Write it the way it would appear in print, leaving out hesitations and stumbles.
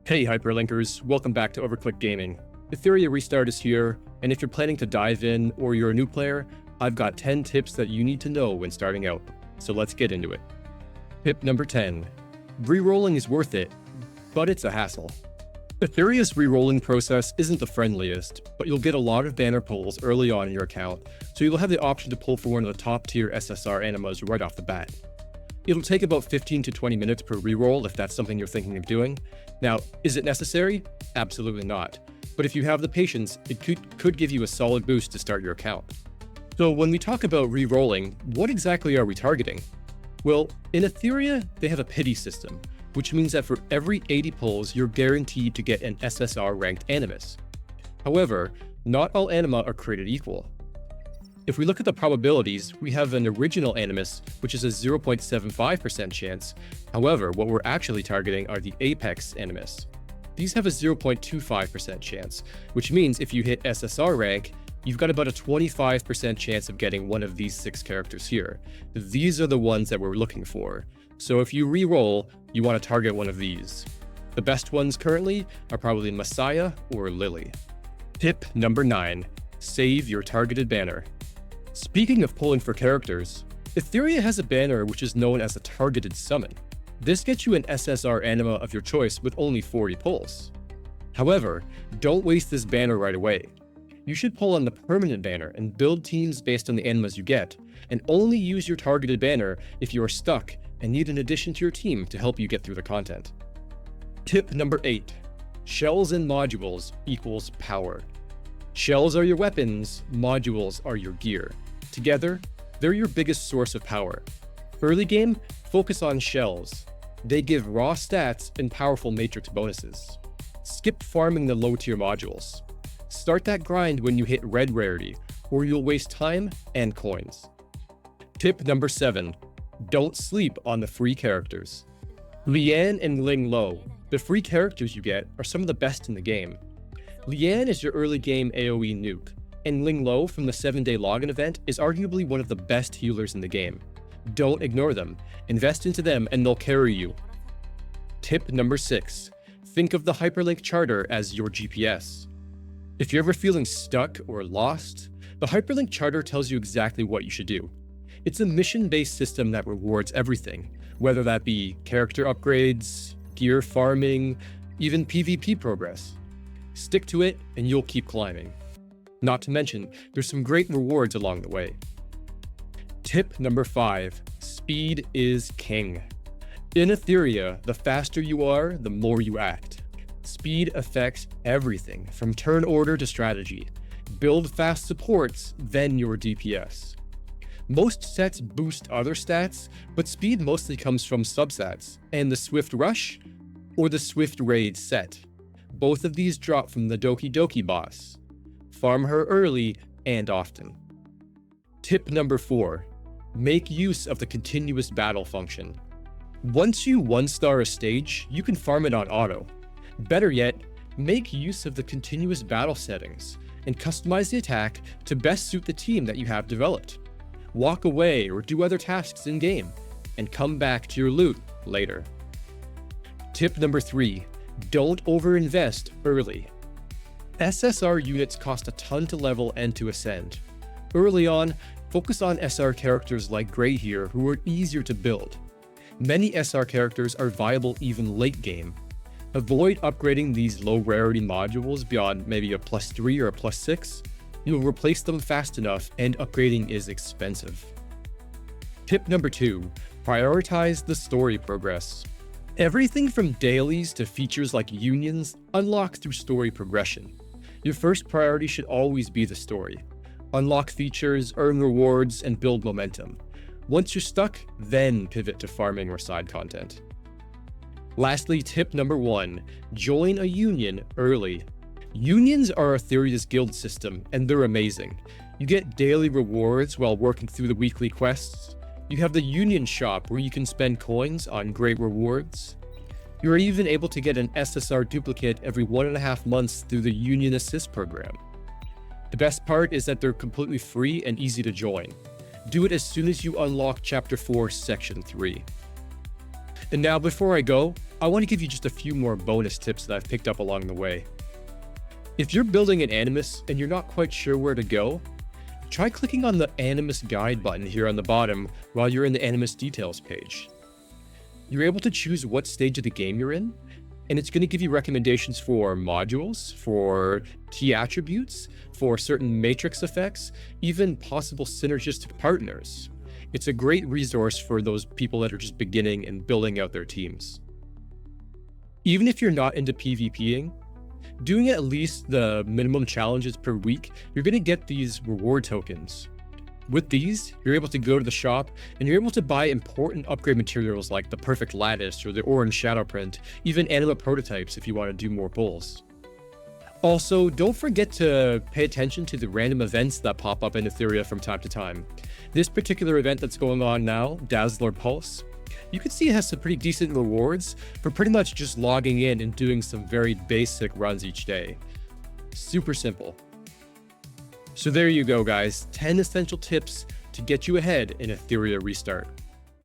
Hey Hyperlinkers, welcome back to OverClicked Gaming. Etheria Restart is here, and if you're planning to dive in or you're a new player, I've got 10 tips that you need to know when starting out. So let's get into it. Tip number 10. Rerolling is worth it, but it's a hassle. Etheria's rerolling process isn't the friendliest, but you'll get a lot of banner pulls early on in your account, so you'll have the option to pull for one of the top tier SSR animas right off the bat. It'll take about 15 to 20 minutes per reroll if that's something you're thinking of doing. Now, is it necessary? Absolutely not. But if you have the patience, it could give you a solid boost to start your account. So when we talk about rerolling, what exactly are we targeting? Well, in Etheria, they have a pity system, which means that for every 80 pulls, you're guaranteed to get an SSR ranked animus. However, not all anima are created equal. If we look at the probabilities, we have an original animus, which is a 0.75% chance. However, what we're actually targeting are the apex animus. These have a 0.25% chance, which means if you hit SSR rank, you've got about a 25% chance of getting one of these 6 characters here. These are the ones that we're looking for. So if you re-roll, you want to target one of these. The best ones currently are probably Messiah or Lily. Tip number 9. Save your targeted banner. Speaking of pulling for characters, Etheria has a banner which is known as a targeted summon. This gets you an SSR anima of your choice with only 40 pulls. However, don't waste this banner right away. You should pull on the permanent banner and build teams based on the animas you get, and only use your targeted banner if you are stuck and need an addition to your team to help you get through the content. Tip number 8. Shells and modules equals power. Shells are your weapons, modules are your gear. Together, they're your biggest source of power. Early game, focus on shells. They give raw stats and powerful matrix bonuses. Skip farming the low tier modules. Start that grind when you hit red rarity, or you'll waste time and coins. Tip number 7. Don't sleep on the free characters. Lian and Ling Lo, the free characters you get, are some of the best in the game. Lian is your early game AoE nuke, and Ling Lo from the 7-day login event is arguably one of the best healers in the game. Don't ignore them. Invest into them and they'll carry you. Tip number 6. Think of the Hyperlink Charter as your GPS. If you're ever feeling stuck or lost, the Hyperlink Charter tells you exactly what you should do. It's a mission-based system that rewards everything, whether that be character upgrades, gear farming, even PvP progress. Stick to it and you'll keep climbing. Not to mention, there's some great rewards along the way. Tip number 5. Speed is king. In Etheria, the faster you are, the more you act. Speed affects everything from turn order to strategy. Build fast supports, then your DPS. Most sets boost other stats, but speed mostly comes from subsets, and the Swift Rush or the Swift Raid set. Both of these drop from the Doki Doki boss. Farm her early and often. Tip number 4. Make use of the continuous battle function. Once you 1-star a stage, you can farm it on auto. Better yet, make use of the continuous battle settings and customize the attack to best suit the team that you have developed. Walk away or do other tasks in-game, and come back to your loot later. Tip number 3. Don't overinvest early. SSR units cost a ton to level and to ascend. Early on, focus on SR characters like Grey here who are easier to build. Many SR characters are viable even late game. Avoid upgrading these low rarity modules beyond maybe a +3 or a +6. You'll replace them fast enough and upgrading is expensive. Tip number 2. Prioritize the story progress. Everything from dailies to features like unions unlock through story progression. Your first priority should always be the story. Unlock features, earn rewards, and build momentum. Once you're stuck, then pivot to farming or side content. Lastly, tip number 1. Join a union early. Unions are Etheria's guild system, and they're amazing. You get daily rewards while working through the weekly quests. You have the Union Shop where you can spend coins on great rewards. You are even able to get an SSR duplicate every 1.5 months through the Union Assist program. The best part is that they're completely free and easy to join. Do it as soon as you unlock Chapter 4, Section 3. And now before I go, I want to give you just a few more bonus tips that I've picked up along the way. If you're building an Animus and you're not quite sure where to go, try clicking on the Animus Guide button here on the bottom while you're in the Animus Details page. You're able to choose what stage of the game you're in, and it's going to give you recommendations for modules, for key attributes, for certain matrix effects, even possible synergistic partners. It's a great resource for those people that are just beginning and building out their teams. Even if you're not into PvPing, doing at least the minimum challenges per week, you're going to get these reward tokens. With these, you're able to go to the shop and you're able to buy important upgrade materials like the perfect lattice or the orange shadow print, even anima prototypes if you want to do more pulls. Also, don't forget to pay attention to the random events that pop up in Etheria from time to time. This particular event that's going on now, Dazzler Pulse, you can see it has some pretty decent rewards for pretty much just logging in and doing some very basic runs each day. Super simple. So there you go, guys. 10 essential tips to get you ahead in Etheria Restart.